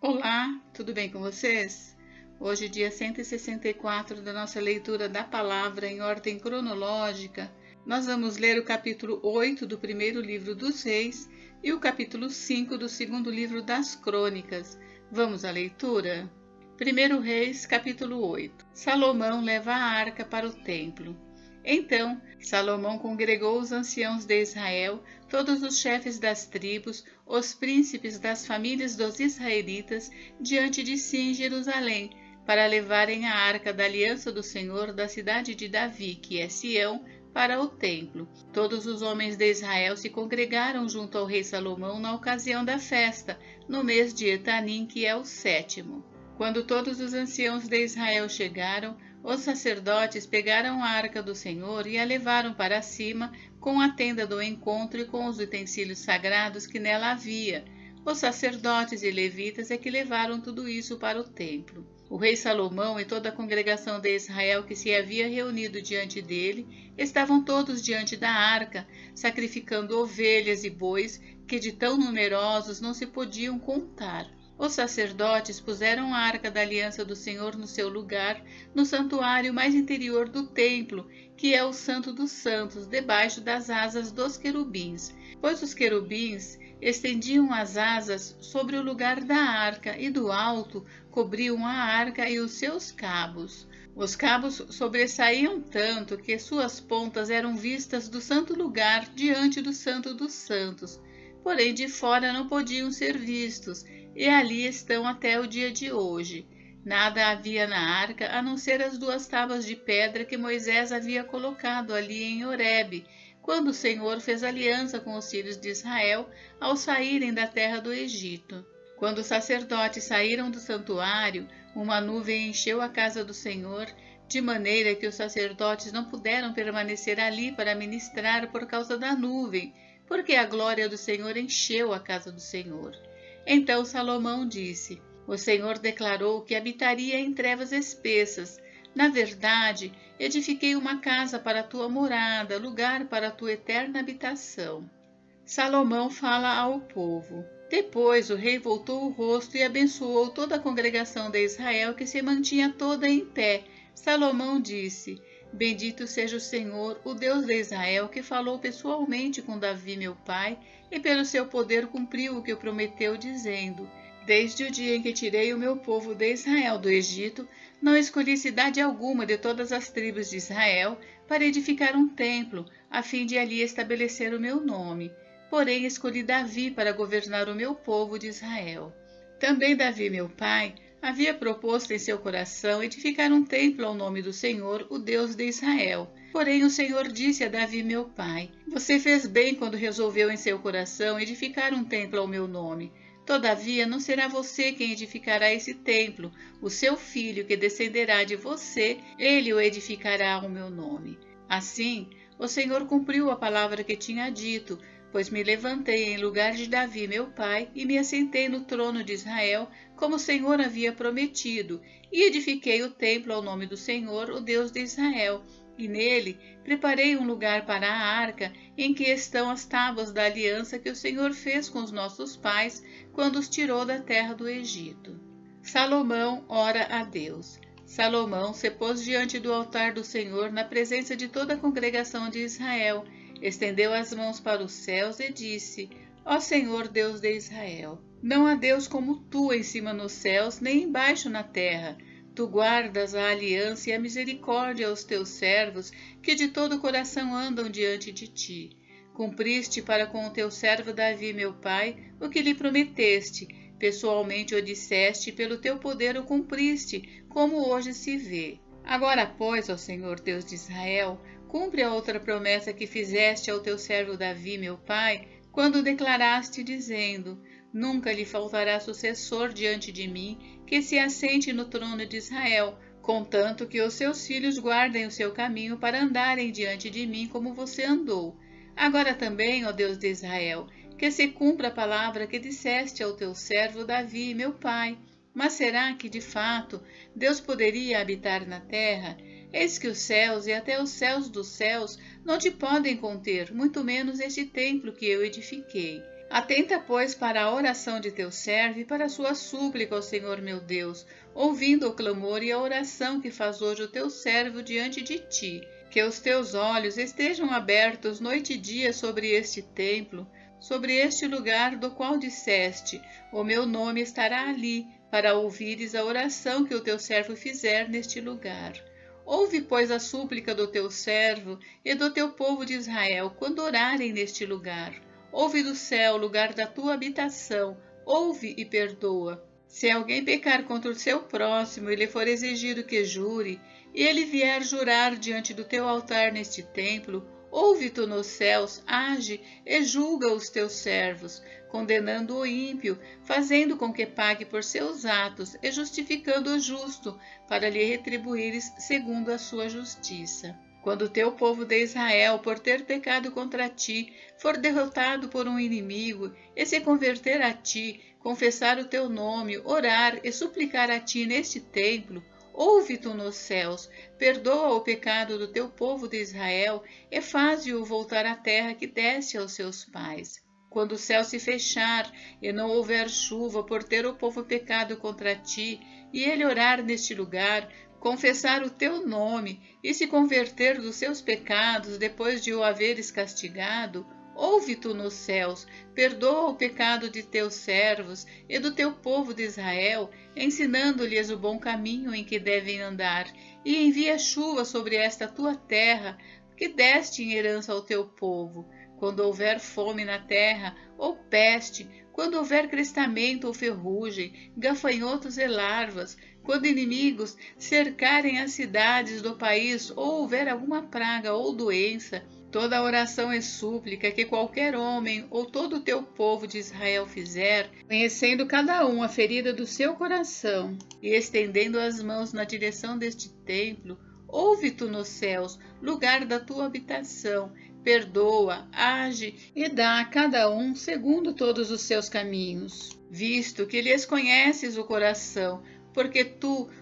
Olá, tudo bem com vocês? Hoje, dia 164 da nossa leitura da palavra em ordem cronológica, nós vamos ler o capítulo 8 do primeiro livro dos Reis e o capítulo 5 do segundo livro das Crônicas. Vamos à leitura? 1 Reis, capítulo 8. Salomão leva a arca para o templo. Então, Salomão congregou os anciãos de Israel, todos os chefes das tribos, os príncipes das famílias dos israelitas, diante de si em Jerusalém, para levarem a arca da aliança do Senhor da cidade de Davi, que é Sião, para o templo. Todos os homens de Israel se congregaram junto ao rei Salomão na ocasião da festa, no mês de Etanim, que é o 7º. Quando todos os anciãos de Israel chegaram, os sacerdotes pegaram a arca do Senhor e a levaram para cima com a tenda do encontro e com os utensílios sagrados que nela havia. Os sacerdotes e levitas é que levaram tudo isso para o templo. O rei Salomão e toda a congregação de Israel que se havia reunido diante dele estavam todos diante da arca, sacrificando ovelhas e bois que de tão numerosos não se podiam contar. Os sacerdotes puseram a arca da aliança do Senhor no seu lugar, no santuário mais interior do templo, que é o Santo dos Santos, debaixo das asas dos querubins, pois os querubins estendiam as asas sobre o lugar da arca e do alto cobriam a arca e os seus cabos. Os cabos sobressaíam tanto que suas pontas eram vistas do santo lugar diante do Santo dos Santos, porém de fora não podiam ser vistos, e ali estão até o dia de hoje. Nada havia na arca a não ser as 2 tábuas de pedra que Moisés havia colocado ali em Horebe, quando o Senhor fez aliança com os filhos de Israel ao saírem da terra do Egito. Quando os sacerdotes saíram do santuário, uma nuvem encheu a casa do Senhor, de maneira que os sacerdotes não puderam permanecer ali para ministrar por causa da nuvem, porque a glória do Senhor encheu a casa do Senhor. Então Salomão disse: O Senhor declarou que habitaria em trevas espessas. Na verdade, edifiquei uma casa para a tua morada, lugar para a tua eterna habitação. Salomão fala ao povo. Depois o rei voltou o rosto e abençoou toda a congregação de Israel, que se mantinha toda em pé. Salomão disse: Bendito seja o Senhor, o Deus de Israel, que falou pessoalmente com Davi, meu pai, e pelo seu poder cumpriu o que prometeu, dizendo: Desde o dia em que tirei o meu povo de Israel do Egito, não escolhi cidade alguma de todas as tribos de Israel para edificar um templo, a fim de ali estabelecer o meu nome. Porém escolhi Davi para governar o meu povo de Israel. Também Davi, meu pai, havia proposto em seu coração edificar um templo ao nome do Senhor, o Deus de Israel. Porém o Senhor disse a Davi, meu pai: Você fez bem quando resolveu em seu coração edificar um templo ao meu nome. Todavia não será você quem edificará esse templo, o seu filho que descenderá de você, ele o edificará ao meu nome. Assim, o Senhor cumpriu a palavra que tinha dito, pois me levantei em lugar de Davi, meu pai, e me assentei no trono de Israel, como o Senhor havia prometido, e edifiquei o templo ao nome do Senhor, o Deus de Israel, e nele preparei um lugar para a arca, em que estão as tábuas da aliança que o Senhor fez com os nossos pais, quando os tirou da terra do Egito. Salomão ora a Deus. Salomão se pôs diante do altar do Senhor, na presença de toda a congregação de Israel, estendeu as mãos para os céus e disse: Ó Senhor Deus de Israel, não há Deus como tu em cima nos céus, nem embaixo na terra. Tu guardas a aliança e a misericórdia aos teus servos, que de todo o coração andam diante de ti. Cumpriste para com o teu servo Davi, meu pai, o que lhe prometeste. Pessoalmente o disseste, e pelo teu poder o cumpriste, como hoje se vê. Agora, pois, ó Senhor Deus de Israel, cumpre a outra promessa que fizeste ao teu servo Davi, meu pai, quando declaraste, dizendo: Nunca lhe faltará sucessor diante de mim, que se assente no trono de Israel, contanto que os seus filhos guardem o seu caminho para andarem diante de mim como você andou. Agora também, ó Deus de Israel, que se cumpra a palavra que disseste ao teu servo Davi, meu pai. Mas será que, de fato, Deus poderia habitar na terra? Eis que os céus e até os céus dos céus não te podem conter, muito menos este templo que eu edifiquei. Atenta, pois, para a oração de teu servo e para a sua súplica ao Senhor meu Deus, ouvindo o clamor e a oração que faz hoje o teu servo diante de ti. Que os teus olhos estejam abertos noite e dia sobre este templo, sobre este lugar do qual disseste: o meu nome estará ali, para ouvires a oração que o teu servo fizer neste lugar. Ouve, pois, a súplica do teu servo e do teu povo de Israel, quando orarem neste lugar. Ouve do céu, lugar da tua habitação, ouve e perdoa. Se alguém pecar contra o seu próximo e lhe for exigido que jure, e ele vier jurar diante do teu altar neste templo, ouve tu nos céus, age e julga os teus servos, condenando o ímpio, fazendo com que pague por seus atos e justificando o justo, para lhe retribuires segundo a sua justiça. Quando o teu povo de Israel, por ter pecado contra ti, for derrotado por um inimigo, e se converter a ti, confessar o teu nome, orar e suplicar a ti neste templo, ouve tu nos céus, perdoa o pecado do teu povo de Israel e faze-o voltar à terra que deste aos seus pais. Quando o céu se fechar e não houver chuva por ter o povo pecado contra ti, e ele orar neste lugar, confessar o teu nome e se converter dos seus pecados depois de o haveres castigado, ouve tu nos céus, perdoa o pecado de teus servos e do teu povo de Israel, ensinando-lhes o bom caminho em que devem andar, e envia chuva sobre esta tua terra, que deste em herança ao teu povo. Quando houver fome na terra, ou peste, quando houver crestamento ou ferrugem, gafanhotos e larvas, quando inimigos cercarem as cidades do país, ou houver alguma praga ou doença, toda oração e súplica que qualquer homem ou todo o teu povo de Israel fizer, conhecendo cada um a ferida do seu coração e estendendo as mãos na direção deste templo, ouve tu nos céus, lugar da tua habitação, perdoa, age e dá a cada um segundo todos os seus caminhos, visto que lhes conheces o coração, porque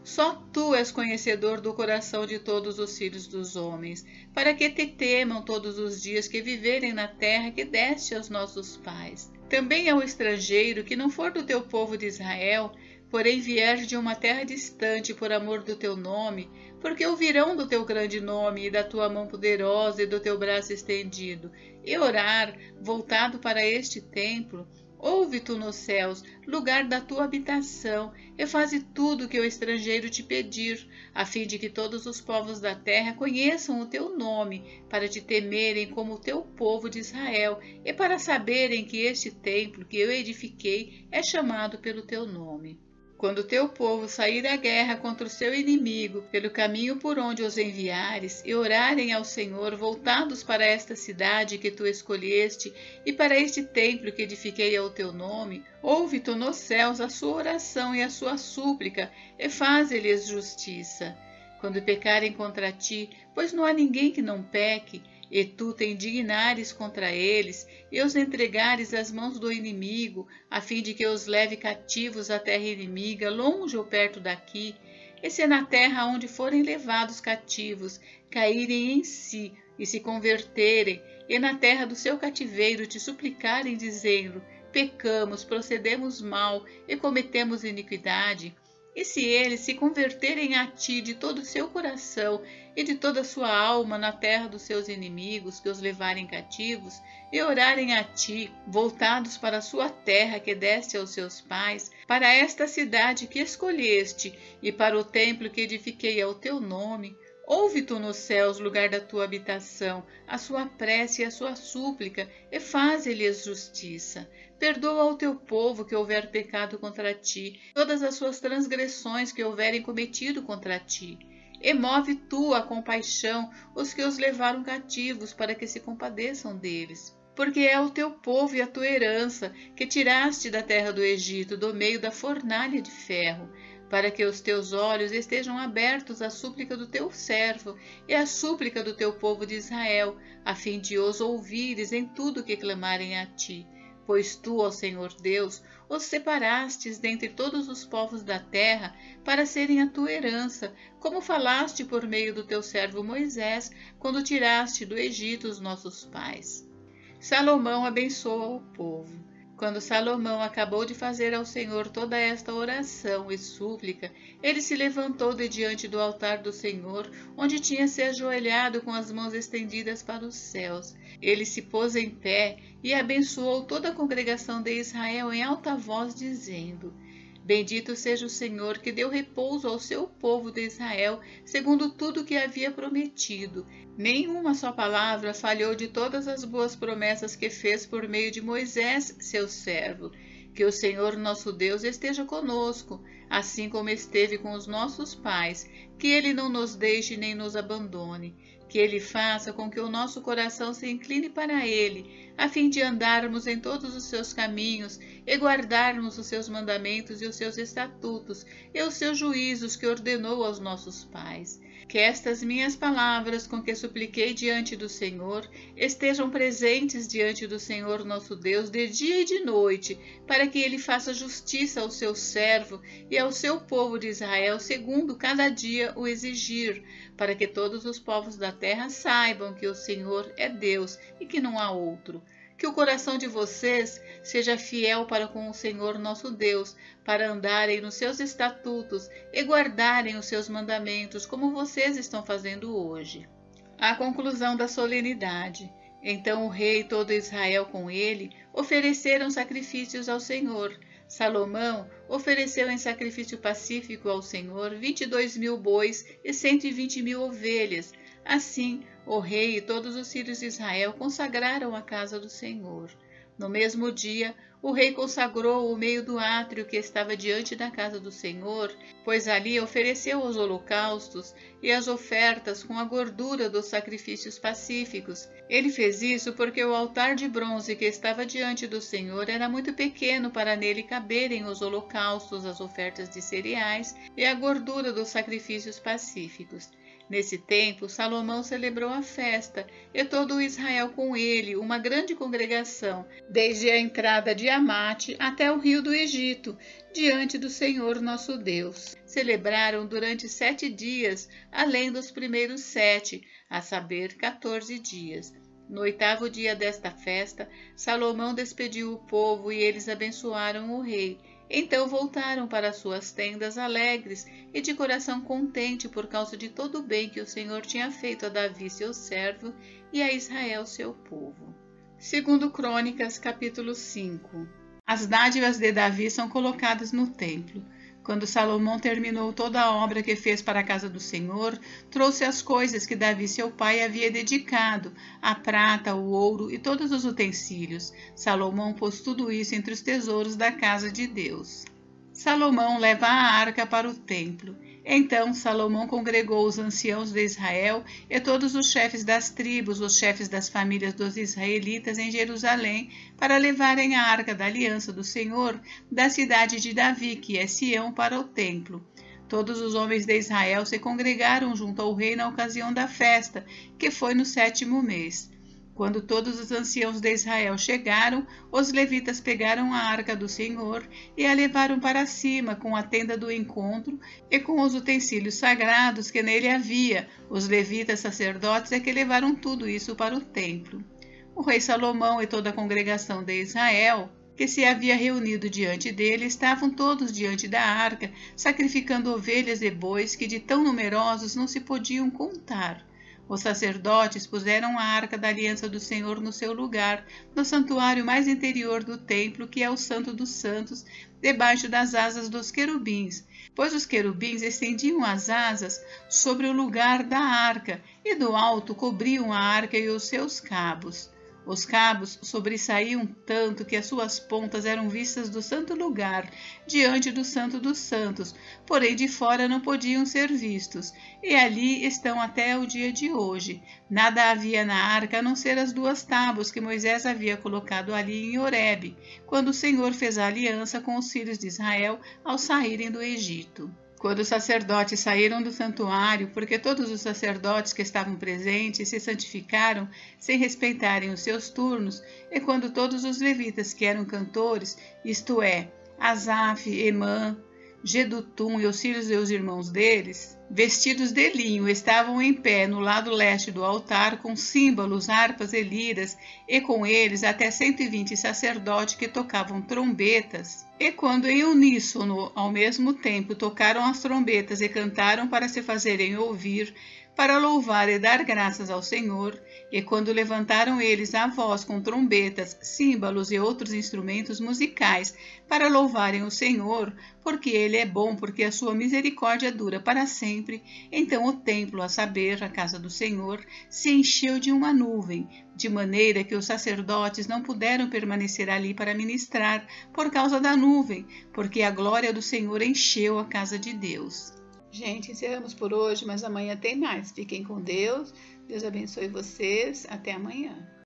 só tu és conhecedor do coração de todos os filhos dos homens, para que te temam todos os dias que viverem na terra que deste aos nossos pais. Também ao estrangeiro que não for do teu povo de Israel, porém vier de uma terra distante por amor do teu nome, porque ouvirão do teu grande nome e da tua mão poderosa e do teu braço estendido, e orar, voltado para este templo, ouve tu nos céus, lugar da tua habitação, e faze tudo o que o estrangeiro te pedir, a fim de que todos os povos da terra conheçam o teu nome, para te temerem como o teu povo de Israel, e para saberem que este templo que eu edifiquei é chamado pelo teu nome. Quando o teu povo sair à guerra contra o seu inimigo, pelo caminho por onde os enviares, e orarem ao Senhor, voltados para esta cidade que tu escolheste, e para este templo que edifiquei ao teu nome, ouve tu nos céus a sua oração e a sua súplica, e faze-lhes justiça. Quando pecarem contra ti, pois não há ninguém que não peque, e tu te indignares contra eles, e os entregares às mãos do inimigo, a fim de que os leve cativos à terra inimiga, longe ou perto daqui, e se na terra onde forem levados cativos, caírem em si e se converterem, e na terra do seu cativeiro te suplicarem, dizendo: pecamos, procedemos mal e cometemos iniquidade, e se eles se converterem a ti de todo o seu coração e de toda a sua alma na terra dos seus inimigos, que os levarem cativos, e orarem a ti, voltados para a sua terra que deste aos seus pais, para esta cidade que escolheste, e para o templo que edifiquei ao teu nome, ouve tu nos céus, lugar da tua habitação, a sua prece e a sua súplica, e faze-lhes justiça. Perdoa ao teu povo que houver pecado contra ti, todas as suas transgressões que houverem cometido contra ti. E move tu a compaixão os que os levaram cativos, para que se compadeçam deles. Porque é o teu povo e a tua herança, que tiraste da terra do Egito, do meio da fornalha de ferro, para que os teus olhos estejam abertos à súplica do teu servo e à súplica do teu povo de Israel, a fim de os ouvires em tudo que clamarem a ti. Pois tu, ó Senhor Deus, os separastes dentre todos os povos da terra para serem a tua herança, como falaste por meio do teu servo Moisés, quando tiraste do Egito os nossos pais. Salomão abençoa o povo. Quando Salomão acabou de fazer ao Senhor toda esta oração e súplica, ele se levantou de diante do altar do Senhor, onde tinha se ajoelhado com as mãos estendidas para os céus. Ele se pôs em pé e abençoou toda a congregação de Israel em alta voz, dizendo: Bendito seja o Senhor, que deu repouso ao seu povo de Israel, segundo tudo que havia prometido. Nenhuma só palavra falhou de todas as boas promessas que fez por meio de Moisés, seu servo. Que o Senhor nosso Deus esteja conosco, assim como esteve com os nossos pais, que Ele não nos deixe nem nos abandone. Que Ele faça com que o nosso coração se incline para Ele, a fim de andarmos em todos os seus caminhos e guardarmos os seus mandamentos e os seus estatutos e os seus juízos que ordenou aos nossos pais. Que estas minhas palavras com que supliquei diante do Senhor estejam presentes diante do Senhor nosso Deus de dia e de noite, para que Ele faça justiça ao seu servo e ao seu povo de Israel, segundo cada dia o exigir, para que todos os povos da terra saibam que o Senhor é Deus e que não há outro. Que o coração de vocês seja fiel para com o Senhor nosso Deus, para andarem nos seus estatutos e guardarem os seus mandamentos, como vocês estão fazendo hoje. A conclusão da solenidade. Então o rei e todo Israel com ele ofereceram sacrifícios ao Senhor. Salomão ofereceu em sacrifício pacífico ao Senhor 22.000 bois e 120.000 ovelhas. Assim, o rei e todos os filhos de Israel consagraram a casa do Senhor. No mesmo dia, o rei consagrou o meio do átrio que estava diante da casa do Senhor, pois ali ofereceu os holocaustos e as ofertas com a gordura dos sacrifícios pacíficos. Ele fez isso porque o altar de bronze que estava diante do Senhor era muito pequeno para nele caberem os holocaustos, as ofertas de cereais e a gordura dos sacrifícios pacíficos. Nesse tempo, Salomão celebrou a festa, e todo o Israel com ele, uma grande congregação, desde a entrada de Amate até o rio do Egito, diante do Senhor nosso Deus. Celebraram durante 7 dias, além dos primeiros 7, a saber, 14 dias. No 8º dia desta festa, Salomão despediu o povo e eles abençoaram o rei. Então voltaram para suas tendas alegres e de coração contente por causa de todo o bem que o Senhor tinha feito a Davi, seu servo, e a Israel, seu povo. 2 Crônicas, capítulo 5. As dádivas de Davi são colocadas no templo. Quando Salomão terminou toda a obra que fez para a casa do Senhor, trouxe as coisas que Davi, seu pai, havia dedicado, a prata, o ouro e todos os utensílios. Salomão pôs tudo isso entre os tesouros da casa de Deus. Salomão leva a arca para o templo. Então Salomão congregou os anciãos de Israel e todos os chefes das tribos, os chefes das famílias dos israelitas em Jerusalém, para levarem a arca da aliança do Senhor da cidade de Davi, que é Sião, para o templo. Todos os homens de Israel se congregaram junto ao rei na ocasião da festa, que foi no 7º mês. Quando todos os anciãos de Israel chegaram, os levitas pegaram a arca do Senhor e a levaram para cima com a tenda do encontro e com os utensílios sagrados que nele havia. Os levitas sacerdotes é que levaram tudo isso para o templo. O rei Salomão e toda a congregação de Israel, que se havia reunido diante dele, estavam todos diante da arca, sacrificando ovelhas e bois que de tão numerosos não se podiam contar. Os sacerdotes puseram a arca da aliança do Senhor no seu lugar, no santuário mais interior do templo, que é o Santo dos Santos, debaixo das asas dos querubins, pois os querubins estendiam as asas sobre o lugar da arca, e do alto cobriam a arca e os seus cabos. Os cabos sobressaíam tanto que as suas pontas eram vistas do santo lugar, diante do Santo dos Santos, porém de fora não podiam ser vistos, e ali estão até o dia de hoje. Nada havia na arca a não ser as 2 tábuas que Moisés havia colocado ali em Horebe, quando o Senhor fez a aliança com os filhos de Israel ao saírem do Egito. Quando os sacerdotes saíram do santuário, porque todos os sacerdotes que estavam presentes se santificaram sem respeitarem os seus turnos, e quando todos os levitas que eram cantores, isto é, Asaf, Emã, Jedutum e os filhos e os irmãos deles, vestidos de linho, estavam em pé no lado leste do altar, com símbolos, harpas e liras, e com eles até 120 sacerdotes que tocavam trombetas. E quando em uníssono, ao mesmo tempo, tocaram as trombetas e cantaram para se fazerem ouvir, para louvar e dar graças ao Senhor, e quando levantaram eles a voz com trombetas, símbolos e outros instrumentos musicais, para louvarem o Senhor, porque Ele é bom, porque a sua misericórdia dura para sempre, então o templo, a saber, a casa do Senhor, se encheu de uma nuvem, de maneira que os sacerdotes não puderam permanecer ali para ministrar, por causa da nuvem, porque a glória do Senhor encheu a casa de Deus. Gente, encerramos por hoje, mas amanhã tem mais. Fiquem com Deus. Deus abençoe vocês. Até amanhã.